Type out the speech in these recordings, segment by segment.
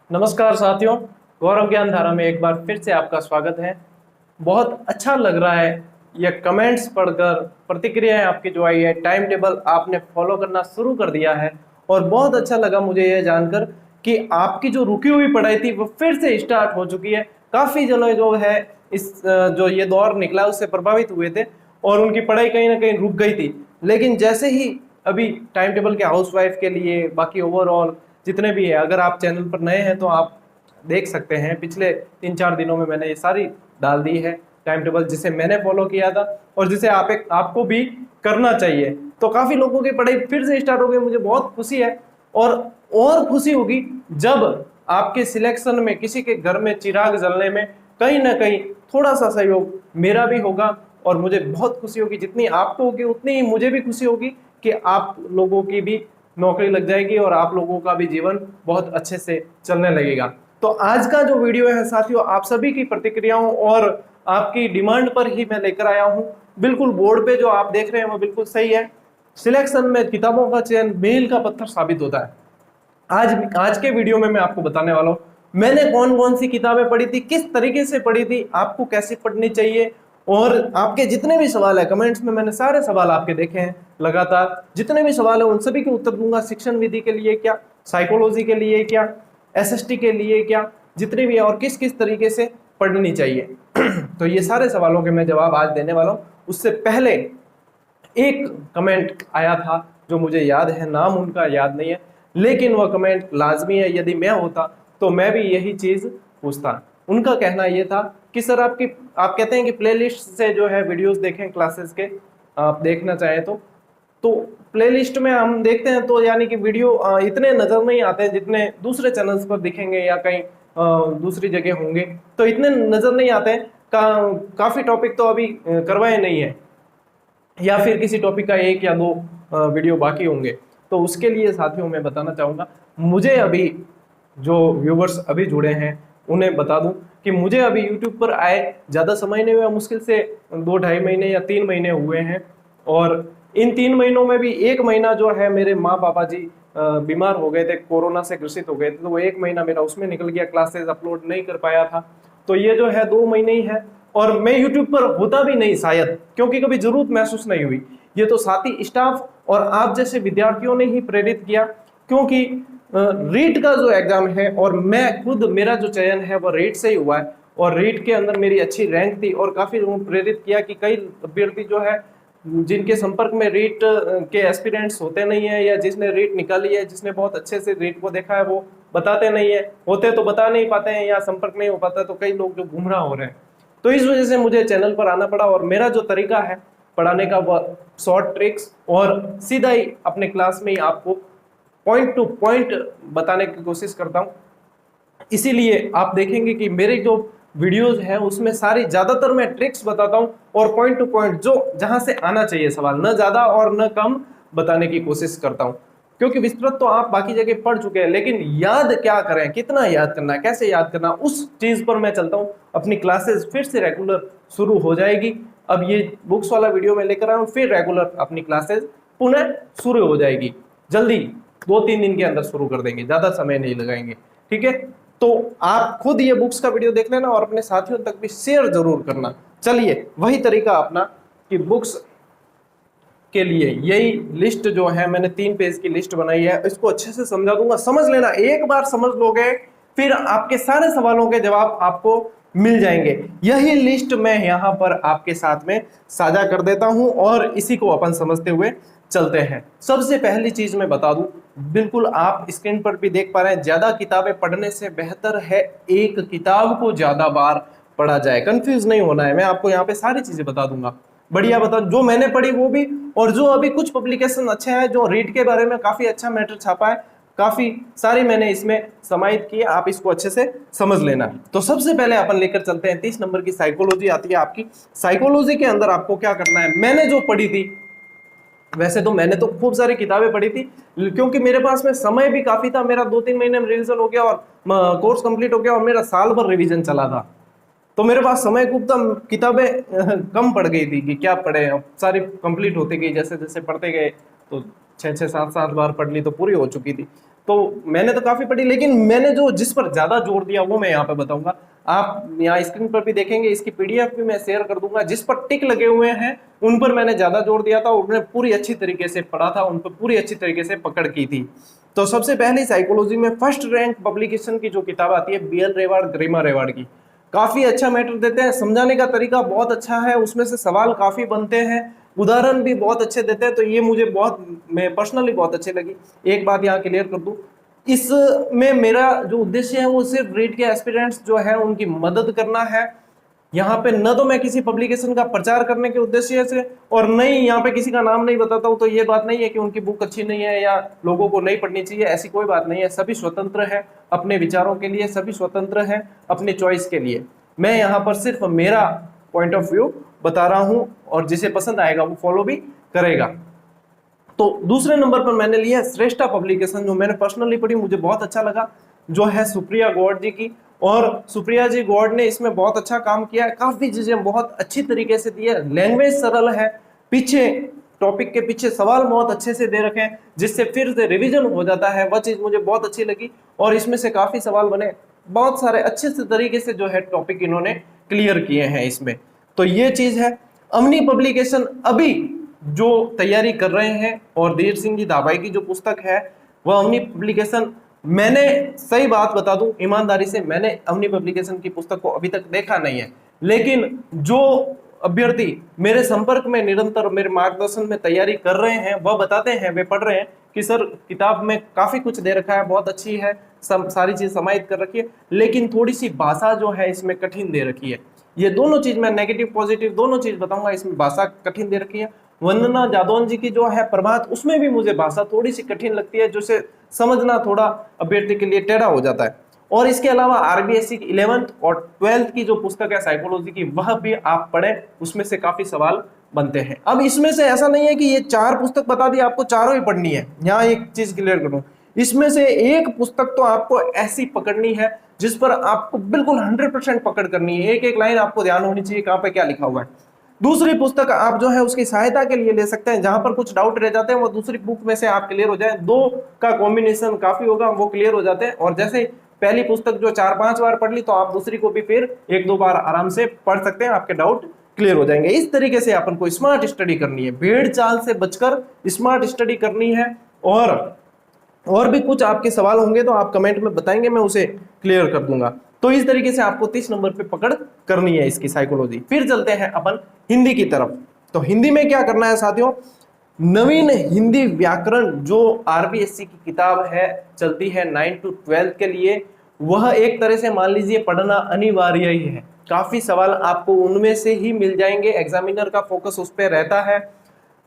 नमस्कार साथियों, गौरव ज्ञान धारा में एक बार फिर से आपका स्वागत है। बहुत अच्छा लग रहा है ये कमेंट्स पढ़कर, प्रतिक्रियाएं आपकी जो आई है, टाइम टेबल आपने फॉलो करना शुरू कर दिया है। और बहुत अच्छा लगा मुझे ये जानकर कि आपकी जो रुकी हुई पढ़ाई थी वो फिर से स्टार्ट हो चुकी है। काफ़ी जने जो है जो ये दौर निकला उससे प्रभावित हुए थे और उनकी पढ़ाई कहीं ना कहीं रुक गई थी। लेकिन जैसे ही अभी टाइम टेबल के हाउसवाइफ के लिए, बाकी ओवरऑल जितने भी है, अगर आप चैनल पर नए हैं तो आप देख सकते हैं पिछले 3-4 दिनों में मैंने ये सारी डाल दी है टाइम टेबल, जिसे मैंने फॉलो किया था और जिसे आपको भी करना चाहिए। तो काफ़ी लोगों की पढ़ाई फिर से स्टार्ट हो गई, मुझे बहुत खुशी है। और खुशी होगी जब आपके सिलेक्शन में, किसी के घर में चिराग जलने में कहीं ना कहीं थोड़ा सा सहयोग मेरा भी होगा। और मुझे बहुत खुशी होगी, जितनी आपको होगी उतनी ही मुझे भी खुशी होगी कि आप लोगों की भी नौकरी लग जाएगी और आप लोगों का भी जीवन बहुत अच्छे से चलने लगेगा। तो आज का जो वीडियो है साथियों, आप सभी की प्रतिक्रियाओं और आपकी डिमांड पर ही मैं लेकर आया हूं। बिल्कुल बोर्ड पे जो आप देख रहे हैं वो बिल्कुल सही है। सिलेक्शन में किताबों का चयन मील का पत्थर साबित होता है। आज के वीडियो में मैं आपको बताने वाला हूँ मैंने कौन कौन सी किताबें पढ़ी थी, किस तरीके से पढ़ी थी, आपको कैसे पढ़नी चाहिए। और आपके जितने भी सवाल है कमेंट्स में, मैंने सारे सवाल आपके देखे हैं। लगातार जितने भी सवाल है उन सभी के उत्तर दूंगा। शिक्षण विधि के लिए क्या, साइकोलॉजी के लिए क्या, एसएसटी के लिए क्या, जितने भी है और किस किस तरीके से पढ़नी चाहिए तो ये सारे सवालों के मैं जवाब आज देने वाला हूँ। उससे पहले एक कमेंट आया था जो मुझे याद है, नाम उनका याद नहीं है, लेकिन वह कमेंट लाजमी है। यदि मैं होता तो मैं भी यही चीज पूछता। उनका कहना यह था कि सर आप कहते हैं कि प्लेलिस्ट से जो है वीडियोस देखें क्लासेस के, आप देखना चाहें तो प्लेलिस्ट में हम देखते हैं तो यानी कि वीडियो इतने नजर नहीं आते हैं जितने दूसरे चैनल्स पर दिखेंगे या कहीं दूसरी जगह होंगे, तो इतने नजर नहीं आते हैं। काफी टॉपिक तो अभी करवाए नहीं है, या फिर किसी टॉपिक का एक या दो वीडियो बाकी होंगे। तो उसके लिए साथियों मैं बताना चाहूँगा, मुझे अभी जो व्यूवर्स अभी जुड़े हैं उन्हें बता दूं कि मुझे अभी यूट्यूब पर आए ज़्यादा समय नहीं हुआ, मुश्किल से 2-2.5 महीने या 3 महीने हुए हैं। और इन 3 महीनों में भी 1 महीना जो है मेरे माँ पापा जी बीमार हो गए थे, कोरोना से ग्रसित हो गए थे, तो वो 1 महीना मेरा उसमें निकल गया, क्लासेस अपलोड नहीं कर पाया था। तो ये जो है 2 महीने ही है। और मैं यूट्यूब पर होता भी नहीं शायद, क्योंकि कभी जरूरत महसूस नहीं हुई। ये तो साथी स्टाफ और आप जैसे विद्यार्थियों ने ही प्रेरित किया, क्योंकि रीट का जो एग्जाम है और मैं खुद, मेरा जो चयन है वो रीट से ही हुआ है और रीट के अंदर मेरी अच्छी रैंक थी। और काफी लोगों को प्रेरित किया कि कई अभ्यर्थी जो है जिनके संपर्क में रीट के एस्पिरेंट्स होते नहीं है, या जिसने रीट निकाली है, जिसने बहुत अच्छे से रीट को देखा है, वो बताते नहीं है, होते तो बता नहीं पाते हैं या संपर्क नहीं हो पाता, तो कई लोग जो गुमराह हो रहे हैं। तो इस वजह से मुझे चैनल पर आना पड़ा और मेरा जो तरीका है पढ़ाने का वह शॉर्ट ट्रिक्स और सीधा ही अपने क्लास में ही आपको पॉइंट टू पॉइंट बताने की कोशिश करता हूँ। इसीलिए आप देखेंगे कि मेरे जो वीडियोस है उसमें सारी ज्यादातर मैं ट्रिक्स बताता हूँ और पॉइंट टू पॉइंट जो जहां से आना चाहिए सवाल, न ज्यादा और न कम बताने की कोशिश करता हूँ। क्योंकि विस्तृत तो आप बाकी जगह पढ़ चुके हैं, लेकिन याद क्या करें, कितना याद करना है, कैसे याद करना, उस चीज पर मैं चलता हूँ। अपनी क्लासेस फिर से रेगुलर शुरू हो जाएगी। अब ये बुक्स वाला वीडियो मैं लेकर आया हूँ, फिर रेगुलर अपनी क्लासेस पुनः शुरू हो जाएगी। जल्दी 2-3 दिन के अंदर शुरू कर देंगे, ज्यादा समय नहीं लगाएंगे, ठीक है। तो आप खुद ये बुक्स का वीडियो देख लेना और अपने साथियों तक भी शेयर जरूर करना। चलिए वही तरीका अपना कि बुक्स के लिए यही लिस्ट जो है, मैंने 3 पेज की लिस्ट बनाई है, इसको अच्छे से समझा दूंगा। समझ लेना, एक बार समझ लोगे फिर आपके सारे सवालों के जवाब आपको मिल जाएंगे। यही लिस्ट मैं यहाँ पर आपके साथ में साझा कर देता हूं और इसी को अपन समझते हुए चलते हैं। सबसे पहली चीज मैं बता दूं, बिल्कुल आप स्क्रीन पर भी देख पा रहे हैं, ज्यादा किताबें पढ़ने से बेहतर है एक किताब को ज्यादा बार पढ़ा जाए। कंफ्यूज नहीं होना है, मैं आपको यहाँ पे सारी चीजें बता दूंगा, बढ़िया बता, जो मैंने पढ़ी वो भी, और जो अभी कुछ पब्लिकेशन अच्छे हैं, जो रीड के बारे में काफी अच्छा मैटर छापा है, काफी सारी मैंने इसमें समाहित की, आप इसको अच्छे से समझ लेना। तो सबसे पहले अपन लेकर चलते हैं 30 नंबर की साइकोलॉजी आती है आपकी। साइकोलॉजी के अंदर आपको क्या करना है, मैंने जो पढ़ी थी, वैसे तो मैंने तो खूब सारी किताबें पढ़ी थी, क्योंकि मेरे पास में समय भी काफी था। मेरा 2-3 महीने में रिवीजन हो गया और कोर्स कंप्लीट हो गया और मेरा साल भर रिवीजन चला था। तो मेरे पास समय खूब था, किताबें कम पड़ गई थी कि क्या पढ़े, अब सारी कंप्लीट होती गई, जैसे जैसे पढ़ते गए तो 6-6, 7-7 बार पढ़ ली तो पूरी हो चुकी थी। तो मैंने तो काफी पढ़ी, लेकिन मैंने जो जिस पर ज्यादा जोर दिया वो मैं यहाँ पे बताऊंगा। आप यहाँ स्क्रीन पर भी देखेंगे, इसकी पीडीएफ भी मैं शेयर कर दूंगा। जिस पर टिक लगे हुए हैं उन पर मैंने ज्यादा जोर दिया था, उन्हें पूरी अच्छी तरीके से पढ़ा था, उन पर पूरी अच्छी तरीके से पकड़ की थी। तो सबसे पहली साइकोलॉजी में फर्स्ट रैंक पब्लिकेशन की जो किताब आती है BL रेवाड़, गरिमा रेवाड़ की, काफी अच्छा मैटर देते हैं, समझाने का तरीका बहुत अच्छा है, उसमें से सवाल काफी बनते हैं, उदाहरण भी बहुत अच्छे देते हैं। तो ये मुझे बहुत, मैं पर्सनली बहुत अच्छी लगी। एक बात यहाँ क्लियर कर दूं, इसमें मेरा जो उद्देश्य है वो सिर्फ रीड के एस्पिरेंट्स जो है उनकी मदद करना है। यहाँ पे न तो मैं किसी पब्लिकेशन का प्रचार करने के उद्देश्य से, और न ही यहाँ पे किसी का नाम नहीं बताता हूँ। तो ये बात नहीं है कि उनकी बुक अच्छी नहीं है या लोगों को नहीं पढ़नी चाहिए, ऐसी कोई बात नहीं है। सभी स्वतंत्र है अपने विचारों के लिए, सभी स्वतंत्र है अपनी चॉइस के लिए। मैं यहाँ पर सिर्फ मेरा पॉइंट ऑफ व्यू बता रहा हूँ, और जिसे पसंद आएगा वो फॉलो भी करेगा। तो दूसरे नंबर पर मैंने लिया श्रेष्ठा पब्लिकेशन, जो मैंने पर्सनली पढ़ी, मुझे बहुत अच्छा लगा, जो है सुप्रिया गौड़ जी की। और सुप्रिया जी गौड़ ने इसमें बहुत अच्छा काम किया है, काफी चीजें बहुत अच्छी तरीके से दी है, लैंग्वेज सरल है, पीछे टॉपिक के पीछे सवाल बहुत अच्छे से दे रखे हैं, जिससे फिर से रिवीजन हो जाता है। वह चीज मुझे बहुत अच्छी लगी, और इसमें से काफी सवाल बने, बहुत सारे अच्छे से तरीके से जो है टॉपिक इन्होंने क्लियर किए हैं इसमें। तो ये चीज है। अमनी पब्लिकेशन अभी जो तैयारी कर रहे हैं, और धीर सिंह जी दाभाई की जो पुस्तक है वह अमनी पब्लिकेशन, मैंने सही बात बता दूं ईमानदारी से, मैंने अमनी पब्लिकेशन की पुस्तक को अभी तक देखा नहीं है, लेकिन जो अभ्यर्थी मेरे संपर्क में निरंतर मेरे मार्गदर्शन में तैयारी कर रहे हैं वह बताते हैं, वे पढ़ रहे हैं कि सर किताब में काफी कुछ दे रखा है, बहुत अच्छी है, सारी चीज समाहित कर रखी है, लेकिन थोड़ी सी भाषा जो है इसमें कठिन दे रखी है। ये दोनों चीज मैं नेगेटिव पॉजिटिव दोनों चीज बताऊंगा। इसमें भाषा कठिन दे रखी है। वंदना जादौन जी की जो है प्रभात, उसमें भी मुझे भाषा थोड़ी सी कठिन लगती है, जिसे समझना थोड़ा अभ्यर्थी के लिए टेढ़ा हो जाता है। और इसके अलावा आरबीएससी की 11th और 12th की जो पुस्तक है साइकोलॉजी की, वह भी आप पढ़ें, उसमें से काफी सवाल बनते हैं। अब इसमें से ऐसा नहीं है कि ये 4 पुस्तक बता दी आपको चारों ही पढ़नी है, यहाँ एक चीज क्लियर करूं, इसमें से एक पुस्तक तो आपको ऐसी पकड़नी है जिस पर आपको बिल्कुल 100% पकड़ करनी है, एक एक लाइन आपको ध्यान होनी चाहिए कहां पे क्या लिखा हुआ है। दूसरी पुस्तक आप जो है उसकी सहायता के लिए ले सकते हैं, जहां पर कुछ डाउट रह जाते हैं वो दूसरी बुक में से आप क्लियर हो जाए, 2 का कॉम्बिनेशन काफी होगा, वो क्लियर हो जाते हैं। और जैसे पहली पुस्तक जो 4-5 बार पढ़ ली, तो आप दूसरी को भी फिर 1-2 बार आराम से पढ़ सकते हैं, आपके डाउट क्लियर हो जाएंगे। इस तरीके से अपन को स्मार्ट स्टडी करनी है, भीड़ चाल से बचकर स्मार्ट स्टडी करनी है। और भी कुछ आपके सवाल होंगे तो आप कमेंट में बताएंगे, मैं उसे क्लियर कर दूंगा। तो इस तरीके से आपको 30 नंबर पे पकड़ करनी है इसकी साइकोलॉजी। फिर चलते हैं अपन हिंदी की तरफ। तो हिंदी में क्या करना है साथियों, नवीन हिंदी व्याकरण जो आरबीएससी की किताब है, चलती है 9 to 12 के लिए, वह एक तरह से मान लीजिए पढ़ना अनिवार्य ही है। काफी सवाल आपको उनमें से ही मिल जाएंगे, एग्जामिनर का फोकस उस पर रहता है।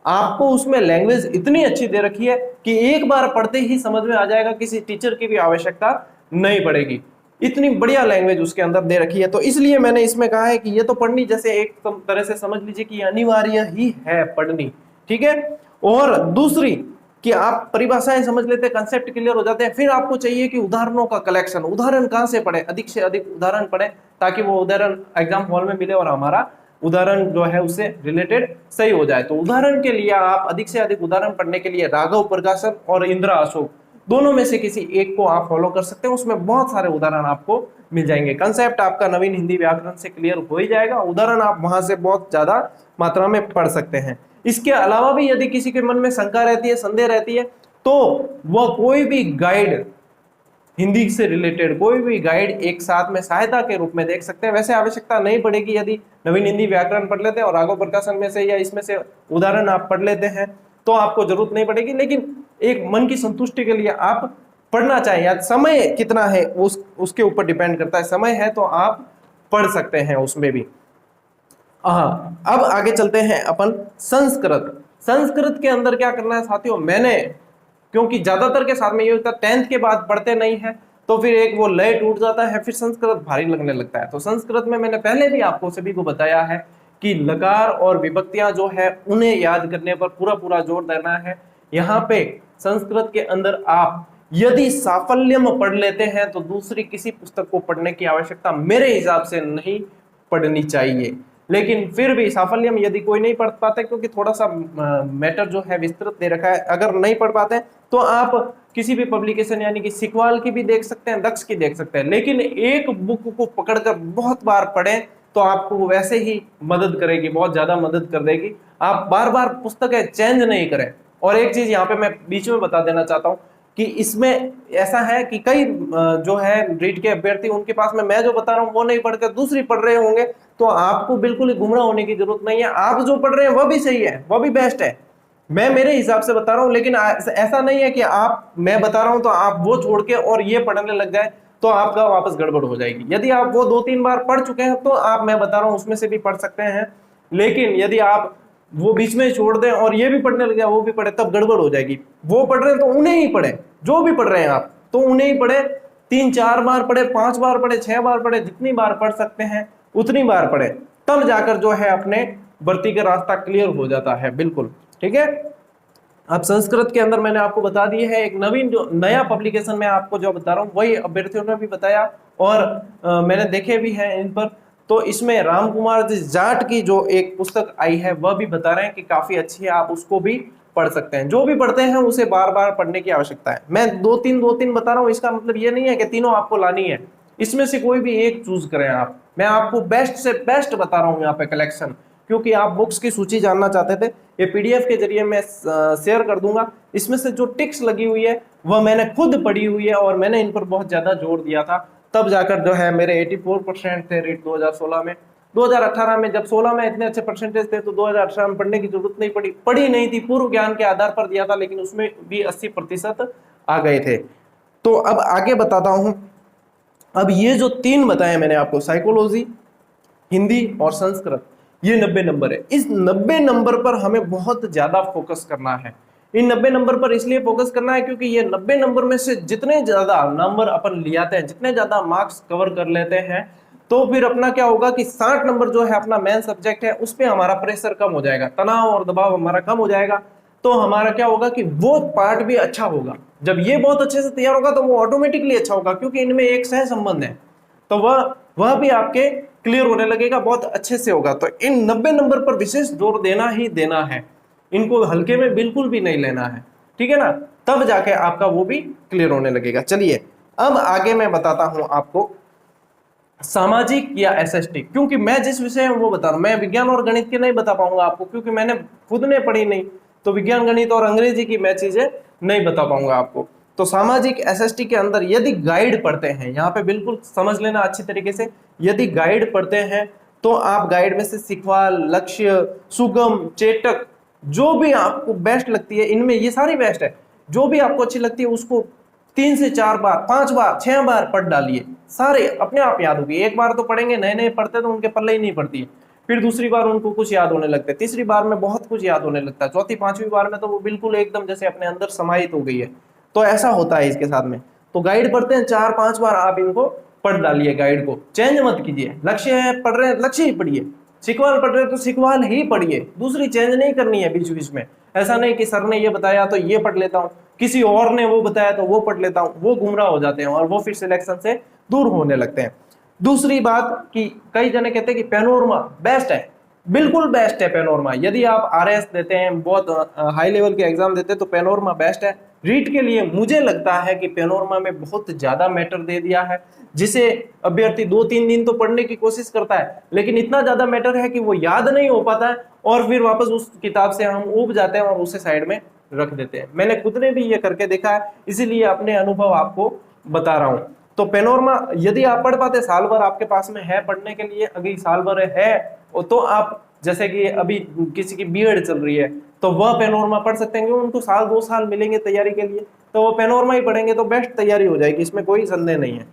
आपको उसमें लैंग्वेज इतनी अच्छी दे रखी है कि एक बार पढ़ते ही समझ में आ जाएगा, किसी टीचर की भी आवश्यकता नहीं पड़ेगी, इतनी बढ़िया लैंग्वेज उसके अंदर दे रखी है। तो इसलिए मैंने इसमें कहा है कि ये तो पढ़नी, जैसे एक तरह से समझ लीजिए कि अनिवार्य ही है पढ़नी, ठीक है। और दूसरी कि आप परिभाषाएं समझ लेते, कंसेप्ट क्लियर हो जाते हैं। फिर आपको चाहिए कि उदाहरणों का कलेक्शन, उदाहरण कहां से पढ़े, अधिक से अधिक उदाहरण पढ़े, ताकि वो उदाहरण एग्जाम हॉल में मिले और हमारा उदाहरण जो है उससे रिलेटेड सही हो जाए। तो उदाहरण के लिए आप अधिक से अधिक उदाहरण पढ़ने के लिए राघव प्रकाशन और इंदिरा अशोक, दोनों में से किसी एक को आप फॉलो कर सकते हैं, उसमें बहुत सारे उदाहरण आपको मिल जाएंगे। कंसेप्ट आपका नवीन हिंदी व्याकरण से क्लियर हो ही जाएगा, उदाहरण आप वहां से बहुत ज्यादा मात्रा में पढ़ सकते हैं। इसके अलावा भी यदि किसी के मन में शंका रहती है, संदेह रहती है, तो वह कोई भी गाइड, हिंदी से रिलेटेड कोई भी गाइड एक साथ में सहायता के रूप में देख सकते हैं। वैसे आवश्यकता नहीं पड़ेगी, यदि नवीन हिंदी व्याकरण पढ़ लेते हैं और राघव प्रकाशन में से या इसमें से उदाहरण आप पढ़ लेते हैं तो आपको जरूरत नहीं पड़ेगी, लेकिन एक मन की संतुष्टि के लिए आप पढ़ना चाहिए। या समय कितना है उसके ऊपर डिपेंड करता है, समय है तो आप पढ़ सकते हैं उसमें भी। हाँ, अब आगे चलते हैं अपन संस्कृत। संस्कृत के अंदर क्या करना है साथियों, मैंने, क्योंकि ज्यादातर के साथ में ये होता है 10th के बाद पढ़ते नहीं है, तो फिर एक वो लय टूट जाता है, फिर संस्कृत भारी लगने लगता है। तो संस्कृत में मैंने पहले भी आपको सभी को बताया है कि लकार और विभक्तियां जो है उन्हें याद करने पर पूरा पूरा जोर देना है। यहाँ पे संस्कृत के अंदर आप यदि साफल्यम पढ़ लेते हैं तो दूसरी किसी पुस्तक को पढ़ने की आवश्यकता मेरे हिसाब से नहीं पढ़नी चाहिए। लेकिन फिर भी साफल्यम यदि कोई नहीं पढ़ पाते, क्योंकि थोड़ा सा मैटर जो है विस्तृत दे रखा है, अगर नहीं पढ़ पाते तो आप किसी भी पब्लिकेशन यानी कि सिकवाल की भी देख सकते हैं, दक्ष की देख सकते हैं, लेकिन एक बुक को पकड़कर बहुत बार पढ़ें तो आपको वैसे ही मदद करेगी, बहुत ज्यादा मदद कर देगी। आप बार बार पुस्तकें चेंज नहीं करें। और एक चीज यहाँ पे मैं बीच में बता देना चाहता हूँ कि इसमें ऐसा है कि कई जो है रीट के अभ्यर्थी, उनके पास में मैं जो बता रहा हूँ वो नहीं पढ़कर दूसरी पढ़ रहे होंगे, तो आपको बिल्कुल ही गुमराह होने की जरूरत नहीं है। आप जो पढ़ रहे हैं वह भी सही है, वह भी बेस्ट है, मैं मेरे हिसाब से बता रहा हूँ, लेकिन ऐसा नहीं है कि आप, मैं बता रहा हूं तो आप वो छोड़ के और ये पढ़ने लग जाए तो आपका वापस गड़बड़ हो जाएगी। यदि आप वो 2-3 बार पढ़ चुके हैं तो आप, मैं बता रहा हूं, उसमें से भी पढ़ सकते हैं, लेकिन यदि आप वो बीच में छोड़ दें और ये भी पढ़ने लग जाए वो भी पढ़े, तब गड़बड़ हो जाएगी। वो पढ़ रहे हैं तो उन्हें ही पढ़े, जो भी पढ़ रहे हैं आप तो उन्हें ही पढ़े, 3-4 बार पढ़े, 5 बार पढ़े, 6 बार पढ़े, जितनी बार पढ़ सकते हैं उतनी बार पढ़े, तब जाकर जो है अपने भर्ती का रास्ता क्लियर हो जाता है। बिल्कुल ठीक है। अब संस्कृत के अंदर मैंने आपको बता दी है, एक नवीन जो नया पब्लिकेशन में आपको जो बता रहा हूँ वही अभ्यर्थियों ने भी बताया और मैंने देखे भी हैं इन पर। तो इसमें राम कुमार जी जाट की जो एक पुस्तक आई है वह भी बता रहे हैं कि काफी अच्छी है, आप उसको भी पढ़ सकते हैं। जो भी पढ़ते हैं उसे बार बार पढ़ने की आवश्यकता है। मैं दो तीन बता रहा हूँ, इसका मतलब ये नहीं है कि तीनों आपको लानी है, इसमें से कोई भी एक चूज करें आप। मैं आपको बेस्ट से बेस्ट बता रहा हूँ यहाँ पे कलेक्शन, क्योंकि आप बुक्स की सूची जानना चाहते थे। ये पीडीएफ के जरिए मैं शेयर कर दूंगा। इसमें से जो टिक्स लगी हुई है वह मैंने खुद पढ़ी हुई है और मैंने इन पर बहुत ज्यादा जोर दिया था, तब जाकर जो है मेरे 84% थे रीट 2016 में। 2018 में जब 16 में इतने अच्छे परसेंटेज थे तो 2018 में पढ़ने की जरूरत नहीं पड़ी नहीं थी, पूर्व ज्ञान के आधार पर दिया था, लेकिन उसमें भी 80% आ गए थे। तो अब आगे बताता हूं। अब ये जो 3 बताए मैंने आपको, साइकोलॉजी, हिंदी और संस्कृत, ये 90 नंबर है। इस 90 नंबर पर हमें बहुत ज्यादा फोकस करना है। इन 90 नंबर पर इसलिए फोकस करना है क्योंकि ये 90 नंबर में से जितने ज्यादा नंबर अपन ले आते हैं, जितने ज्यादा मार्क्स कवर कर लेते हैं, तो फिर अपना क्या होगा कि 60 नंबर जो है अपना मेन सब्जेक्ट है, उस पर हमारा प्रेशर कम हो जाएगा, तनाव और दबाव हमारा कम हो जाएगा। तो हमारा क्या होगा कि वो पार्ट भी अच्छा होगा। जब ये बहुत अच्छे से तैयार होगा तो वो ऑटोमेटिकली अच्छा होगा, क्योंकि इनमें एक सह संबंध है, तो वह भी आपके क्लियर होने लगेगा, बहुत अच्छे से होगा। तो इन 90 नंबर पर विशेष जोर देना ही देना है, इनको हल्के में बिल्कुल भी नहीं लेना है, ठीक है ना, तब जाके आपका वो भी क्लियर होने लगेगा। चलिए अब आगे मैं बताता हूं आपको सामाजिक या एसएसटी, क्योंकि मैं जिस विषय है वो बता रहा हूं, मैं विज्ञान और गणित के नहीं बता पाऊंगा आपको, क्योंकि मैंने खुद ने पढ़ी नहीं, तो विज्ञान गणित और अंग्रेजी की मैं चीजें नहीं बता पाऊंगा आपको। तो सामाजिक एसएसटी के अंदर यदि गाइड पढ़ते हैं, यहाँ पे बिल्कुल समझ लेना अच्छी तरीके से, यदि गाइड पढ़ते हैं तो आप गाइड में से सिखवाल, लक्ष्य, सुगम, चेटक, जो भी आपको बेस्ट लगती है, इनमें ये सारी बेस्ट है, जो भी आपको अच्छी लगती है उसको 3 से 4 बार, 5 बार, 6 बार पढ़ डालिए, सारे अपने आप याद होगी। एक बार तो पढ़ेंगे, नए नए पढ़ते तो उनके पल्ले ही नहीं पड़ती है, फिर दूसरी बार उनको कुछ याद होने लगता है, तीसरी बार में बहुत कुछ याद होने लगता है, चौथी 5वीं बार में तो वो बिल्कुल एकदम जैसे अपने अंदर समाहित हो गई है। तो ऐसा होता है इसके साथ में। तो गाइड पढ़ते हैं 4-5 बार, आप इनको पढ़ डालिए, गाइड को चेंज मत कीजिए। लक्ष्य है, पढ़ रहे हैं लक्ष्य ही पढ़िए, सिकवाल पढ़ रहे हैं तो सिकवाल ही पढ़िए, दूसरी चेंज नहीं करनी है बीच बीच में। ऐसा नहीं कि सर ने ये बताया तो ये पढ़ लेता हूँ, किसी और ने वो बताया तो वो पढ़ लेता हूँ, वो गुमराह हो जाते हैं और वो फिर सिलेक्शन से दूर होने लगते हैं। दूसरी बात कि कई जने कहते हैं कि पैनोरमा बेस्ट है, बिल्कुल बेस्ट है पैनोरमा। यदि आप आरएस देते हैं, बहुत हाई लेवल के एग्जाम देते हैं, तो पैनोरमा बेस्ट है। रीट के लिए मुझे लगता है कि पैनोरमा में बहुत ज्यादा मैटर दे दिया है, जिसे अभ्यर्थी 2-3 दिन तो पढ़ने की कोशिश करता है, लेकिन इतना ज्यादा मैटर है कि वो याद नहीं हो पाता है और फिर वापस उस किताब से हम ऊब जाते हैं और उसे साइड में रख देते हैं। मैंने खुद ने भी ये करके देखा है, इसीलिए अपने अनुभव आपको बता रहा हूँ। तो पैनोरमा यदि आप पढ़ पाते, साल भर आपके पास में है पढ़ने के लिए, अगर साल भर है तो आप, जैसे कि अभी किसी की बीएड चल रही है तो वह पैनोरमा पढ़ सकते हैं, उनको 1-2 साल मिलेंगे तैयारी के लिए, तो वो पैनोरमा ही पढ़ेंगे तो बेस्ट तैयारी हो जाएगी, इसमें कोई संदेह नहीं है।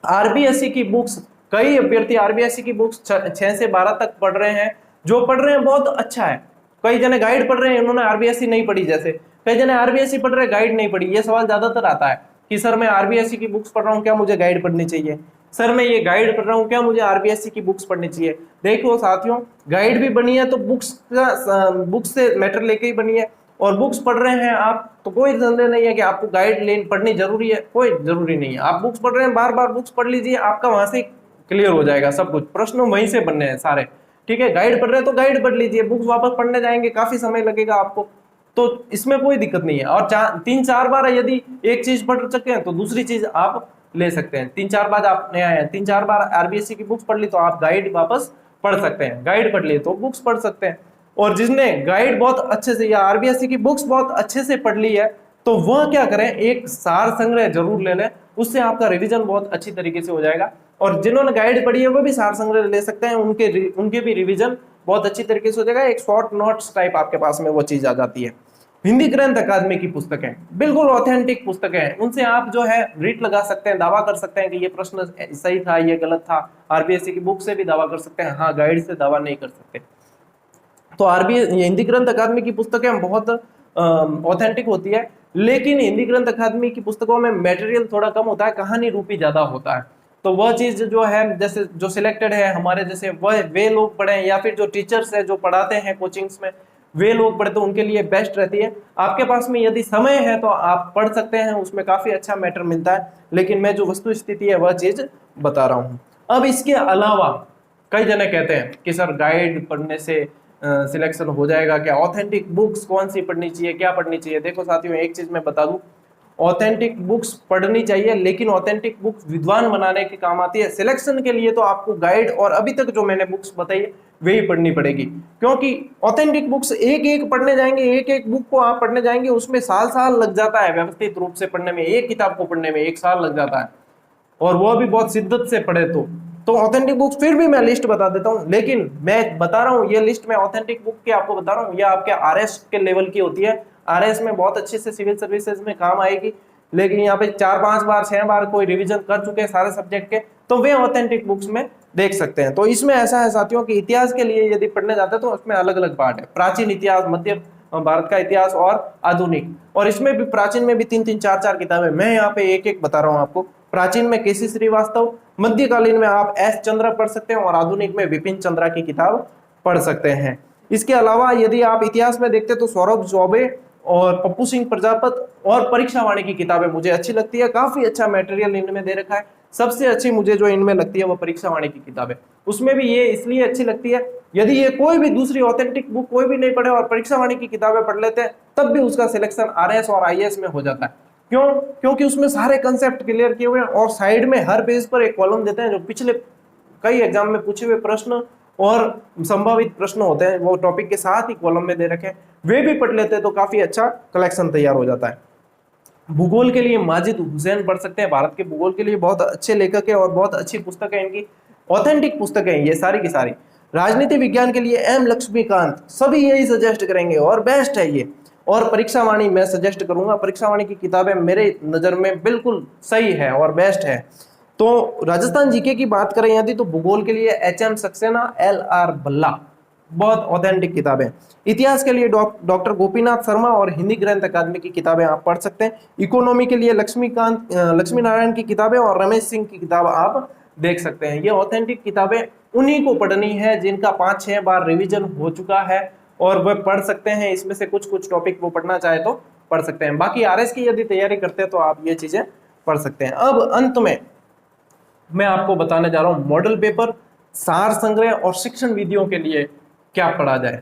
आरबीएससी की बुक्स, कई अभ्यर्थी आरबीएससी की बुक्स 6 से 12 तक पढ़ रहे हैं, जो पढ़ रहे हैं बहुत अच्छा है। कई जने गाइड पढ़ रहे हैं, उन्होंने आरबीएससी नहीं पढ़ी, जैसे कई जने आरबीएससी पढ़ रहे हैं गाइड नहीं पढ़ी। ये सवाल ज्यादातर आता है कि सर मैं आरबीएससी की बुक्स पढ़ रहा हूँ, क्या मुझे गाइड पढ़नी चाहिए? सर मैं ये गाइड पढ़ रहा हूँ, क्या मुझे आरबीएससी की बुक्स पढ़नी चाहिए? देखो साथियों, गाइड भी बनी है तो बुक्स से मैटर लेके ही बनी है, और बुक्स पढ़ रहे हैं आप तो कोई संदेह नहीं है कि आपको गाइड लेन पढ़नी जरूरी है, कोई जरूरी नहीं है। आप बुक्स पढ़ रहे हैं, बार बार बुक्स पढ़ लीजिए, आपका वहां से क्लियर हो जाएगा सब कुछ, प्रश्न वहीं से बनने हैं सारे, ठीक है। गाइड पढ़ रहे हैं तो गाइड पढ़ लीजिए, बुक्स वापस पढ़ने जाएंगे काफी समय लगेगा आपको, तो इसमें कोई दिक्कत नहीं है। और 3-4 बार यदि एक चीज पढ़ चुके हैं तो दूसरी चीज आप ले सकते हैं। 3-4 बार आपने आया 3-4 बार आरबीएससी की बुक्स पढ़ ली तो आप गाइड वापस पढ़ सकते हैं, गाइड पढ़ लिए तो बुक्स पढ़ सकते हैं। और जिसने गाइड बहुत अच्छे से या आरबीएससी की बुक्स बहुत अच्छे से पढ़ ली है तो वह क्या करें, एक सार संग्रह जरूर ले लें, उससे आपका रिवीजन बहुत अच्छी तरीके से हो जाएगा। और जिन्होंने गाइड पढ़ी है वो भी सार संग्रह ले सकते हैं, उनके भी रिवीजन बहुत अच्छी तरीके से हो जाएगा। एक शॉर्ट नोट्स टाइप आपके पास में वो चीज आ जाती है। हिंदी ग्रंथ अकादमी की पुस्तकें बिल्कुल ऑथेंटिक पुस्तकें हैं, उनसे आप जो है रीट लगा सकते हैं, दावा कर सकते हैं कि ये प्रश्न सही था, ये गलत था। आरबीएससी की बुक से भी दावा कर सकते हैं, हाँ गाइड से दावा नहीं कर सकते। तो आरबीएस हिंदी ग्रंथ अकादमी की पुस्तकें बहुत ऑथेंटिक होती है, लेकिन हिंदी ग्रंथ अकादमी की पुस्तकों में मटेरियल थोड़ा कम होता है, कहानी रूपी ज्यादा होता है। तो वह चीज जो है, जैसे जो सिलेक्टेड है हमारे जैसे वह वे लोग पढ़े, या फिर जो टीचर्स है जो पढ़ाते हैं कोचिंग्स में वे लोग पढ़े, तो उनके लिए बेस्ट रहती है। आपके पास में यदि समय है तो आप पढ़ सकते हैं, उसमें काफी अच्छा मैटर मिलता है। लेकिन मैं जो वस्तु स्थिति है वह चीज बता रहा हूँ। अब इसके अलावा कई जने कहते हैं कि सर गाइड पढ़ने से सिलेक्शन हो जाएगा क्या, ऑथेंटिक बुक्स कौन सी पढ़नी चाहिए, क्या पढ़नी चाहिए। देखो साथियों, एक चीज मैं बता दूं, ऑथेंटिक बुक्स पढ़नी चाहिए, लेकिन ऑथेंटिक बुक्स विद्वान बनाने के काम आती है। सिलेक्शन के लिए तो आपको गाइड और अभी तक जो मैंने बुक्स बताई वही पढ़नी पड़ेगी, क्योंकि ऑथेंटिक बुक्स एक एक पढ़ने जाएंगे, एक एक बुक को आप पढ़ने जाएंगे, उसमें साल साल लग जाता है व्यवस्थित रूप से पढ़ने में। एक किताब को पढ़ने में 1 साल लग जाता है, और वो भी बहुत शिद्दत से पढ़े तो ऑथेंटिक बुक्स फिर भी मैं लिस्ट बता देता हूं, लेकिन मैं बता रहा हूं ये लिस्ट मैं ऑथेंटिक बुक की आपको बता रहा हूं, ये आपके आरएस के लेवल की होती है। आरएस में बहुत अच्छे से सिविल सर्विसेज में काम आएगी, लेकिन यहाँ पे 4-5 बार 6 बार कोई रिवीजन कर चुके हैं सारे सब्जेक्ट के, तो वे ऑथेंटिक बुक्स में देख सकते हैं। तो इसमें ऐसा है साथियों कि इतिहास के लिए यदि पढ़ने जाते हैं तो उसमें अलग अलग पार्ट है, प्राचीन इतिहास, मध्य भारत का इतिहास और आधुनिक। और इसमें भी प्राचीन में भी 3-3 4-4 किताबें, मैं यहाँ पे एक एक बता रहा हूँ आपको। प्राचीन में केसी श्रीवास्तव, मध्यकालीन में आप एस चंद्र पढ़ सकते हैं, और आधुनिक में विपिन चंद्रा की किताब पढ़ सकते हैं। इसके अलावा यदि आप इतिहास में देखते हैं तो सौरभ चौबे और पप्पू सिंह प्रजापत और परीक्षा वाणी की किताबें मुझे अच्छी लगती है, काफी अच्छा मटेरियल इनमें दे रखा है। सबसे अच्छी मुझे जो इनमें लगती है वो परीक्षा वाणी की किताबें, उसमें भी ये इसलिए अच्छी लगती है, यदि ये कोई भी दूसरी ऑथेंटिक बुक कोई भी नहीं पढ़े और परीक्षा वाणी की किताबें पढ़ लेते हैं तब भी उसका सिलेक्शन आरएस और आईएएस में हो जाता है। क्यों? क्योंकि उसमें सारे कंसेप्ट क्लियर किए हुए हैं, और साइड में हर पेज पर एक कॉलम देते हैं जो पिछले कई एग्जाम में पूछे हुए प्रश्न और संभावित प्रश्न होते हैं वो टॉपिक के साथ ही कॉलम में दे रखे हैं, वे भी पढ़ लेते हैं तो काफी अच्छा कलेक्शन तैयार हो जाता है। भूगोल के लिए माजिद हुसैन पढ़ सकते हैं, भारत के भूगोल के लिए बहुत अच्छे लेखक है और बहुत अच्छी पुस्तक है इनकी, ऑथेंटिक पुस्तकें हैं ये सारी की सारी। राजनीति विज्ञान के लिए एम लक्ष्मीकांत, सभी यही सजेस्ट करेंगे और बेस्ट है ये। और परीक्षा वाणी मैं सजेस्ट करूंगा, परीक्षा वाणी की किताबें मेरे नजर में बिल्कुल सही है और बेस्ट है। तो राजस्थान जीके की बात करें यदि तो भूगोल के लिए एच.एम. सक्सेना, एल.आर. भल्ला, बहुत ऑथेंटिक किताबें। इतिहास के लिए डॉक्टर गोपीनाथ शर्मा और हिंदी ग्रंथ अकादमी की किताबें आप पढ़ सकते हैं। इकोनॉमी के लिए लक्ष्मी नारायण की किताबें और रमेश सिंह की किताब आप देख सकते हैं। ये ऑथेंटिक किताबें उन्हीं को पढ़नी है जिनका 5-6 बार रिवीजन हो चुका है, और वह पढ़ सकते हैं। इसमें से कुछ कुछ टॉपिक वो पढ़ना चाहे तो पढ़ सकते हैं, बाकी आरएस की यदि तैयारी करते हैं तो आप ये चीजें पढ़ सकते हैं। अब अंत में मैं आपको बताने जा रहा हूं मॉडल पेपर, सार संग्रह और शिक्षण विधियों के लिए क्या पढ़ा जाए।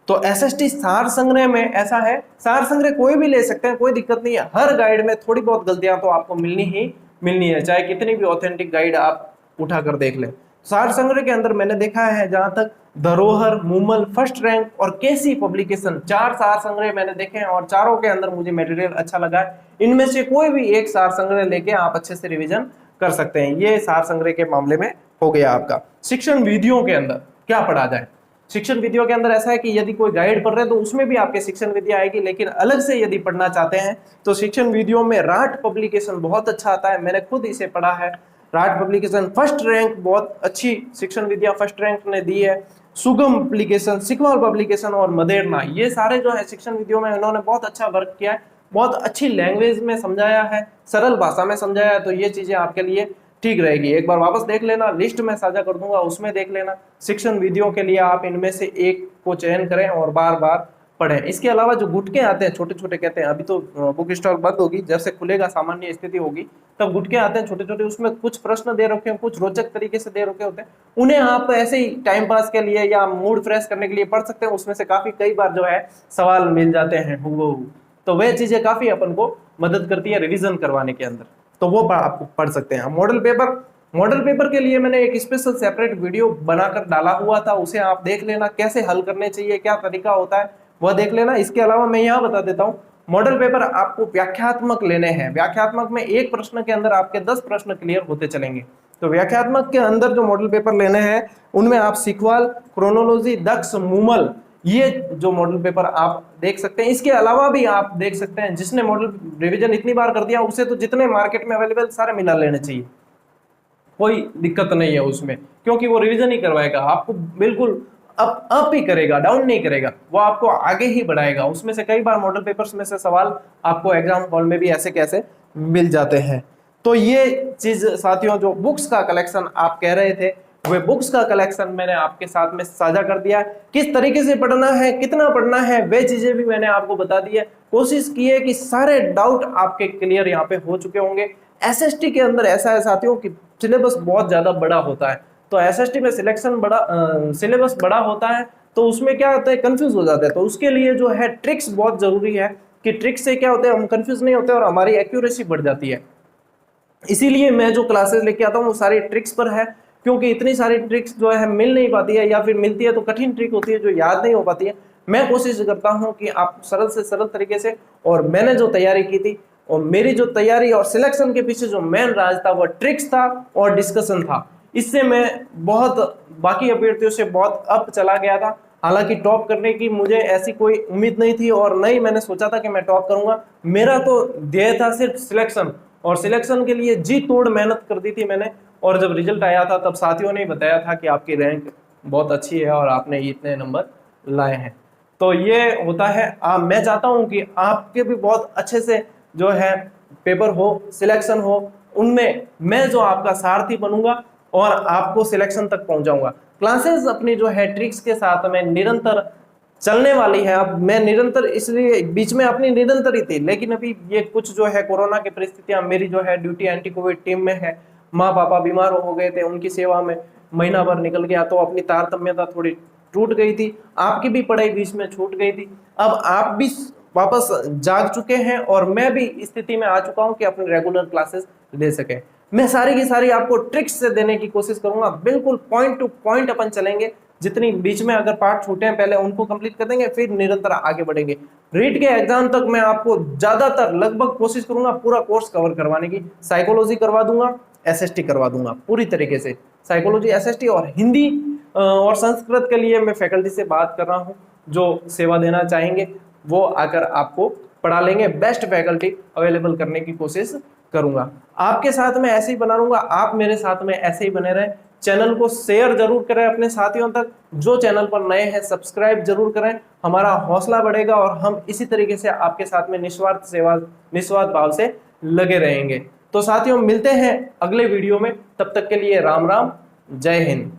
तो एसएसटी सार संग्रह में ऐसा है, सार संग्रह कोई भी ले सकते हैं, कोई दिक्कत नहीं है। हर गाइड में थोड़ी बहुत गलतियां तो आपको मिलनी ही मिलनी है, चाहे कितनी भी ऑथेंटिक गाइड आप उठाकर देख लें। सार संग्रह के अंदर मैंने देखा है जहां तक धरोहर, मूमल, फर्स्ट रैंक और केसी पब्लिकेशन, 4 सार संग्रह मैंने देखे हैं और चारों के अंदर मुझे मटेरियल अच्छा लगा है। इनमें से कोई भी एक सार संग्रह लेके आप अच्छे से रिवीजन कर सकते हैं। ये सार संग्रह के मामले में हो गया आपका। शिक्षण विधियों के अंदर क्या पढ़ा जाए? शिक्षण विधियों के अंदर ऐसा है कि यदि कोई गाइड पढ़ रहे हैं तो उसमें भी आपके शिक्षण विधि आएगी, लेकिन अलग से यदि पढ़ना चाहते हैं तो शिक्षण विधियों में राठ पब्लिकेशन बहुत अच्छा आता है, मैंने खुद इसे पढ़ा है। राठ पब्लिकेशन फर्स्ट रैंक, बहुत अच्छी शिक्षण विधियां फर्स्ट रैंक ने दी है। सुगम पब्लिकेशन, सिकवाल पब्लिकेशन और मदेरना, ये सारे जो है शिक्षण विधियों में इन्होंने बहुत अच्छा वर्क किया है, बहुत अच्छी लैंग्वेज में समझाया है, सरल भाषा में समझाया है। तो ये चीजें आपके लिए ठीक रहेगी। एक बार वापस देख लेना, लिस्ट में साझा कर दूंगा, उसमें देख लेना। शिक्षण विधियों के लिए आप इनमें से एक को चयन करें और बार बार पढ़ें। इसके अलावा जो गुटके आते हैं छोटे छोटे, कहते हैं अभी तो बुक स्टॉल बंद होगी, जब से खुलेगा सामान्य स्थिति होगी तब गुटके आते हैं छोटे छोटे, उसमें कुछ प्रश्न दे रखे हैं, कुछ रोचक तरीके से दे रखे होते हैं, उन्हें आप ऐसे ही टाइम पास के लिए या मूड फ्रेश करने के लिए पढ़ सकते हैं। उसमें से काफी कई बार जो है सवाल मिल जाते हैं हूबहू, तो वह चीजें काफी अपन को मदद करती है रिविजन करवाने के अंदर, तो वो आप पढ़ सकते हैं। मॉडल पेपर के लिए मैंने एक स्पेशल सेपरेट वीडियो बनाकर डाला हुआ था, उसे आप देख लेना, कैसे हल करने चाहिए, क्या तरीका होता है वह देख लेना। इसके अलावा मैं यहाँ बता देता हूँ, मॉडल पेपर आपको व्याख्यात्मक लेने हैं। व्याख्यात्मक में एक प्रश्न के अंदर आपके 10 प्रश्न क्लियर होते चलेंगे। तो व्याख्यात्मक के अंदर जो मॉडल पेपर लेने हैं उनमें आप सीक्वल, क्रोनोलॉजी, दक्ष, मूमल, ये जो मॉडल पेपर आप देख सकते हैं। इसके अलावा भी आप देख सकते हैं, जिसने मॉडल रिवीजन इतनी बार कर दिया उसे तो जितने मार्केट में अवेलेबल सारे मिला लेने चाहिए, कोई दिक्कत नहीं है उसमें, क्योंकि वो रिवीजन ही करवाएगा आपको, बिल्कुल अप ही करेगा, डाउन नहीं करेगा, वो आपको आगे ही बढ़ाएगा। उसमें से कई बार मॉडल पेपर्स में से सवाल आपको एग्जाम हॉल में भी ऐसे कैसे मिल जाते हैं। तो ये चीज साथियों, जो बुक्स का कलेक्शन आप कह रहे थे, वे बुक्स का कलेक्शन मैंने आपके साथ में साझा कर दिया। किस तरीके से पढ़ना है, कितना पढ़ना है, वे चीजें भी मैंने आपको बता दी है। कोशिश की है कि सारे डाउट आपके क्लियर यहाँ पे हो चुके होंगे। एसएसटी के अंदर ऐसा है साथियों कि सिलेबस बहुत ज्यादा बड़ा होता है, तो एसएसटी में सिलेबस बड़ा होता है, तो उसमें क्या होता है, कंफ्यूज हो जाता है। तो उसके लिए जो है ट्रिक्स बहुत जरूरी है, कि ट्रिक्स से क्या होता है, हम कंफ्यूज नहीं होते और हमारी एक्यूरेसी बढ़ जाती है। इसीलिए मैं जो क्लासेस लेके आता हूँ वो सारी ट्रिक्स पर है, क्योंकि इतनी सारी ट्रिक्स जो है मिल नहीं पाती है, या फिर मिलती है तो कठिन ट्रिक होती है जो याद नहीं हो पाती है। मैं कोशिश करता हूँ कि आप सरल से सरल तरीके से, और मैंने जो तैयारी की थी और मेरी जो तैयारी और सिलेक्शन के पीछे जो मेन राज था वो ट्रिक्स था और डिस्कशन था। इससे मैं बहुत बाकी अभ्यर्थियों से बहुत अप चला गया था। हालांकि टॉप करने की मुझे ऐसी कोई उम्मीद नहीं थी, और नहीं मैंने सोचा था कि मैं टॉप करूंगा। मेरा तो ध्येय था सिर्फ सिलेक्शन, और सिलेक्शन के लिए जी तोड़ मेहनत कर दी थी मैंने। और जब रिजल्ट आया था तब साथियों ने बताया था कि आपकी रैंक बहुत अच्छी है और आपने इतने नंबर लाए हैं। तो ये होता है। मैं चाहता हूं कि आपके भी बहुत अच्छे से जो है पेपर हो, सिलेक्शन हो, उनमें मैं जो आपका सारथी बनूंगा और आपको सिलेक्शन तक पहुंचाऊंगा। क्लासेस अपनी जो है ट्रिक्स के साथ में निरंतर चलने वाली है। अब मैं निरंतर, इसलिए बीच में अपनी निरंतर ही थी, लेकिन अभी ये कुछ जो है कोरोना की परिस्थितियां, मेरी जो है ड्यूटी एंटी कोविड टीम में है, माँ पापा बीमार हो गए थे, उनकी सेवा में महीना भर निकल गया, तो अपनी तारतम्यता थोड़ी टूट गई थी। आपकी भी पढ़ाई बीच में छूट गई थी। अब आप भी वापस जाग चुके हैं और मैं भी स्थिति में आ चुका हूं कि अपने रेगुलर क्लासेस ले सके। मैं सारी की सारी आपको ट्रिक्स से देने की कोशिश करूंगा, बिल्कुल पॉइंट टू पॉइंट अपन चलेंगे। जितनी बीच में अगर पार्ट छूटे हैं पहले उनको कंप्लीट कर देंगे, फिर निरंतर आगे बढ़ेंगे। रीट के एग्जाम तक मैं आपको ज्यादातर लगभग कोशिश करूंगा पूरा कोर्स कवर करवाने की। साइकोलॉजी करवा दूंगा, एसएसटी करवा दूंगा पूरी तरीके से। साइकोलॉजी, एसएसटी और हिंदी और संस्कृत के लिए मैं फैकल्टी से बात कर रहा हूँ, जो सेवा देना चाहेंगे वो आकर आपको पढ़ा लेंगे। बेस्ट फैकल्टी अवेलेबल करने की कोशिश करूंगा। आपके साथ में ऐसे ही बना रहूंगा, आप मेरे साथ में ऐसे ही बने रहें। चैनल को शेयर जरूर करें अपने साथियों तक, जो चैनल पर नए हैं सब्सक्राइब जरूर करें। हमारा हौसला बढ़ेगा और हम इसी तरीके से आपके साथ में निस्वार्थ सेवा, निस्वार्थ भाव से लगे रहेंगे। तो साथियों, मिलते हैं अगले वीडियो में, तब तक के लिए राम राम, जय हिंद।